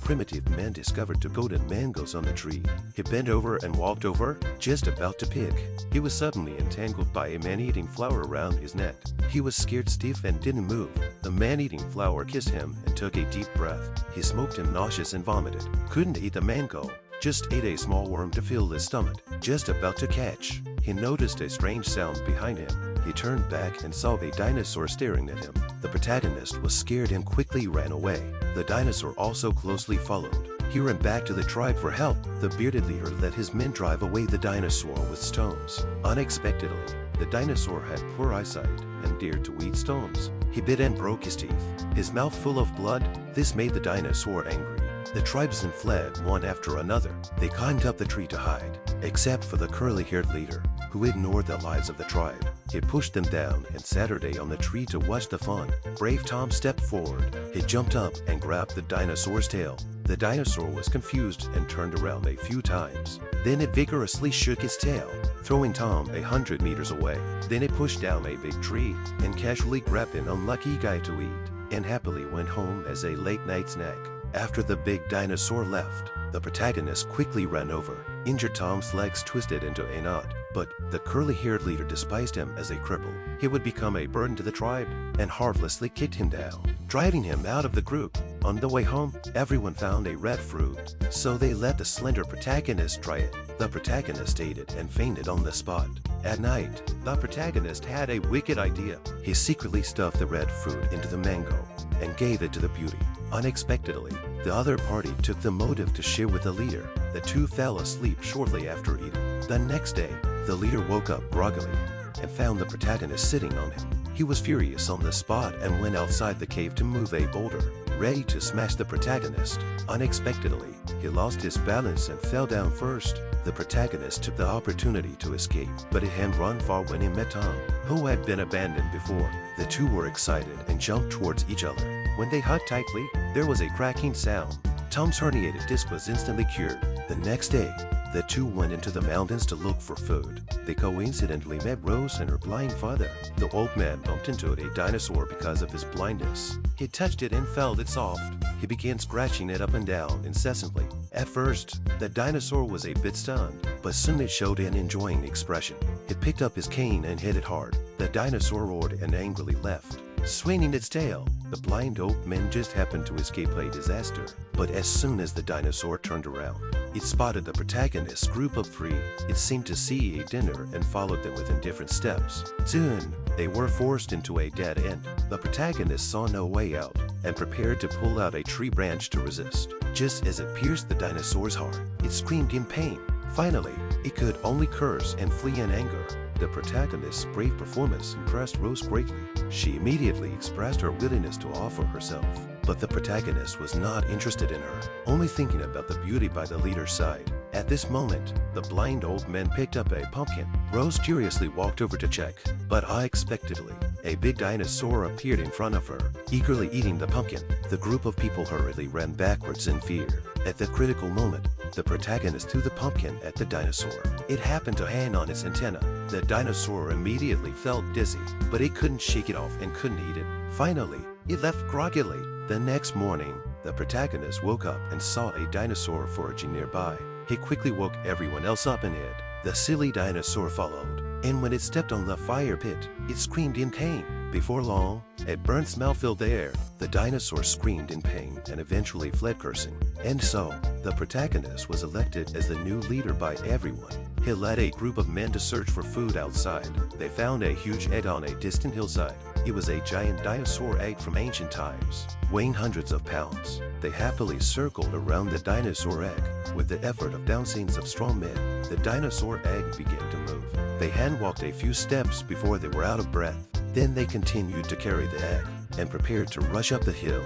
primitive man discovered two golden mangoes on the tree. He bent over and walked over, just about to pick. He was suddenly entangled by a man-eating flower around his neck. He was scared stiff and didn't move. The man-eating flower kissed him and took a deep breath. He smoked him nauseous and vomited. Couldn't eat the mango. Just ate a small worm to fill his stomach. Just about to catch. He noticed a strange sound behind him. He turned back and saw a dinosaur staring at him. The protagonist was scared and quickly ran away. The dinosaur also closely followed. He ran back to the tribe for help. The bearded leader let his men drive away the dinosaur with stones. Unexpectedly, the dinosaur had poor eyesight and dared to eat stones. He bit and broke his teeth, his mouth full of blood. This made the dinosaur angry. The tribesmen fled one after another. They climbed up the tree to hide, except for the curly-haired leader, who ignored the lives of the tribe. He pushed them down and Saturday on the tree to watch the fun. Brave Tom stepped forward. He jumped up and grabbed the dinosaur's tail. The dinosaur was confused and turned around a few times. Then it vigorously shook its tail, throwing Tom 100 meters away. Then it pushed down a big tree and casually grabbed an unlucky guy to eat, and happily went home as a late-night snack. After the big dinosaur left, the protagonist quickly ran over. Injured Tom's legs twisted into a knot, but the curly-haired leader despised him as a cripple. He would become a burden to the tribe and heartlessly kicked him down, driving him out of the group. On the way home, everyone found a red fruit, so they let the slender protagonist try it. The protagonist ate it and fainted on the spot. At night, the protagonist had a wicked idea. He secretly stuffed the red fruit into the mango and gave it to the beauty. Unexpectedly, the other party took the motive to share with the leader. The two fell asleep shortly after eating. The next day, the leader woke up groggily and found the protagonist sitting on him. He was furious on the spot and went outside the cave to move a boulder, ready to smash the protagonist. Unexpectedly, he lost his balance and fell down first. The protagonist took the opportunity to escape, but he hadn't run far when he met Tom, who had been abandoned before. The two were excited and jumped towards each other. When they hugged tightly, there was a cracking sound. Tom's herniated disc was instantly cured. The next day, the two went into the mountains to look for food. They coincidentally met Rose and her blind father. The old man bumped into a dinosaur because of his blindness. He touched it and felt it soft. He began scratching it up and down incessantly. At first, the dinosaur was a bit stunned, but soon it showed an enjoying expression. He picked up his cane and hit it hard. The dinosaur roared and angrily left, swinging its tail. The blind old man just happened to escape a disaster. But as soon as the dinosaur turned around, it spotted the protagonist's group of three. It seemed to see a dinner and followed them with indifferent steps. Soon, they were forced into a dead end. The protagonist saw no way out and prepared to pull out a tree branch to resist. Just as it pierced the dinosaur's heart, it screamed in pain. Finally, it could only curse and flee in anger. The protagonist's brave performance impressed Rose greatly. She immediately expressed her willingness to offer herself. But the protagonist was not interested in her, only thinking about the beauty by the leader's side. At this moment, the blind old man picked up a pumpkin. Rose curiously walked over to check, but unexpectedly, a big dinosaur appeared in front of her, eagerly eating the pumpkin. The group of people hurriedly ran backwards in fear. At the critical moment, the protagonist threw the pumpkin at the dinosaur. It happened to hang on its antenna. The dinosaur immediately felt dizzy, but it couldn't shake it off and couldn't eat it. Finally, it left groggily. The next morning, the protagonist woke up and saw a dinosaur foraging nearby. He quickly woke everyone else up and hid. The silly dinosaur followed, and when it stepped on the fire pit, it screamed in pain. Before long, a burnt smell filled the air. The dinosaur screamed in pain and eventually fled cursing. And so, the protagonist was elected as the new leader by everyone. He led a group of men to search for food outside. They found a huge egg on a distant hillside. It was a giant dinosaur egg from ancient times, weighing hundreds of pounds. They happily circled around the dinosaur egg. With the effort of dozens of strong men, the dinosaur egg began to move. They hand-walked a few steps before they were out of breath. Then they continued to carry the egg and prepared to rush up the hill.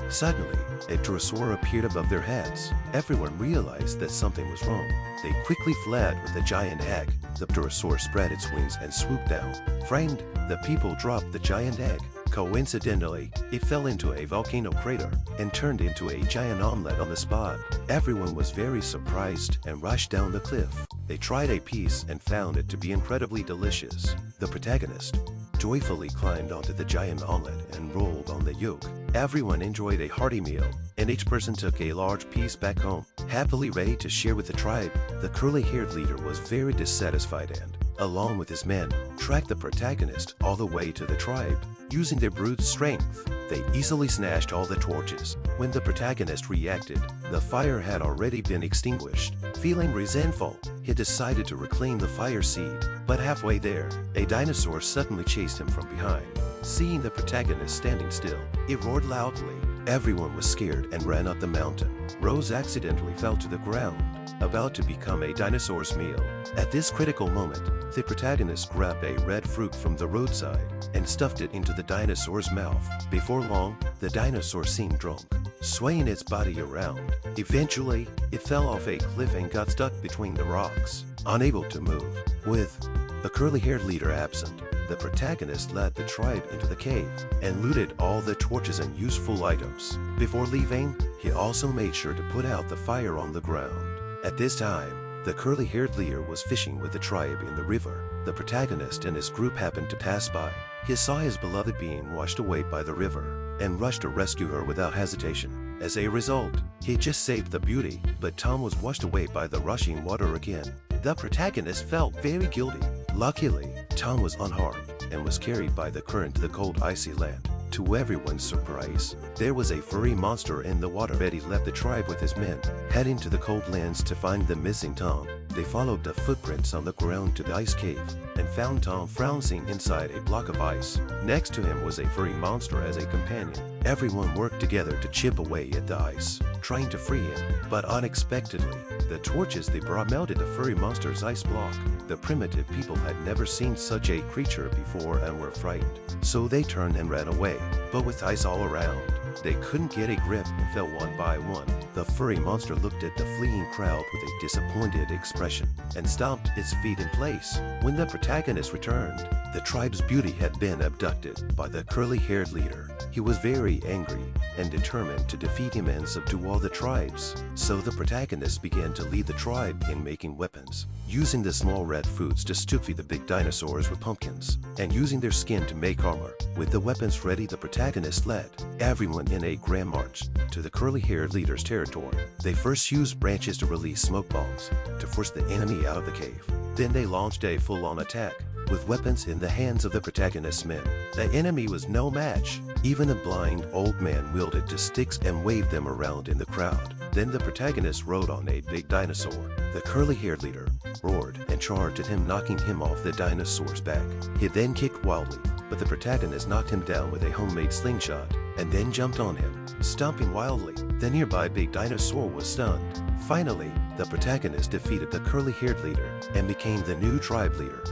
Suddenly, a pterosaur appeared above their heads. Everyone realized that something was wrong. They quickly fled with the giant egg. The pterosaur spread its wings and swooped down. Frightened, the people dropped the giant egg. Coincidentally, it fell into a volcano crater and turned into a giant omelette on the spot. Everyone was very surprised and rushed down the cliff. They tried a piece and found it to be incredibly delicious. The protagonist joyfully climbed onto the giant omelette and rolled on the yolk. Everyone enjoyed a hearty meal, and each person took a large piece back home, happily ready to share with the tribe. The curly-haired leader was very dissatisfied and, along with his men, tracked the protagonist all the way to the tribe. Using their brute strength, they easily snatched all the torches. When the protagonist reacted, the fire had already been extinguished. Feeling resentful, he decided to reclaim the fire seed, but halfway there, a dinosaur suddenly chased him from behind. Seeing the protagonist standing still, it roared loudly. Everyone was scared and ran up the mountain. Rose accidentally fell to the ground, about to become a dinosaur's meal. At this critical moment, the protagonist grabbed a red fruit from the roadside and stuffed it into the dinosaur's mouth. Before long, the dinosaur seemed drunk, swaying its body around. Eventually, it fell off a cliff and got stuck between the rocks, unable to move. With the curly-haired leader absent, the protagonist led the tribe into the cave and looted all the torches and useful items. Before leaving, he also made sure to put out the fire on the ground. At this time, the curly-haired leader was fishing with the tribe in the river. The protagonist and his group happened to pass by. He saw his beloved being washed away by the river and rushed to rescue her without hesitation. As a result, he just saved the beauty, but Tom was washed away by the rushing water again. The protagonist felt very guilty. Luckily, Tom was unharmed and was carried by the current to the cold, icy land. To everyone's surprise, there was a furry monster in the water. Betty left the tribe with his men, heading to the cold lands to find the missing Tom. They followed the footprints on the ground to the ice cave and found Tom frousing inside a block of ice. Next to him was a furry monster as a companion. Everyone worked together to chip away at the ice, trying to free him, but unexpectedly, the torches they brought melted the furry monster's ice block. The primitive people had never seen such a creature before and were frightened, so they turned and ran away. But with ice all around, they couldn't get a grip and fell one by one. The furry monster looked at the fleeing crowd with a disappointed expression and stomped its feet in place. When the protagonist returned, the tribe's beauty had been abducted by the curly-haired leader. He was very angry and determined to defeat him and subdue all the tribes. So the protagonist began to lead the tribe in making weapons, using the small red fruits to stupefy the big dinosaurs with pumpkins, and using their skin to make armor. With the weapons ready, the protagonist led everyone in a grand march to the curly-haired leader's territory. They first used branches to release smoke bombs to force the enemy out of the cave. Then they launched a full-on attack with weapons in the hands of the protagonist's men. The enemy was no match. Even a blind old man wielded the sticks and waved them around in the crowd. Then the protagonist rode on a big dinosaur. The curly-haired leader roared and charged at him, knocking him off the dinosaur's back. He then kicked wildly, but the protagonist knocked him down with a homemade slingshot and then jumped on him, stomping wildly. The nearby big dinosaur was stunned. Finally, the protagonist defeated the curly-haired leader and became the new tribe leader.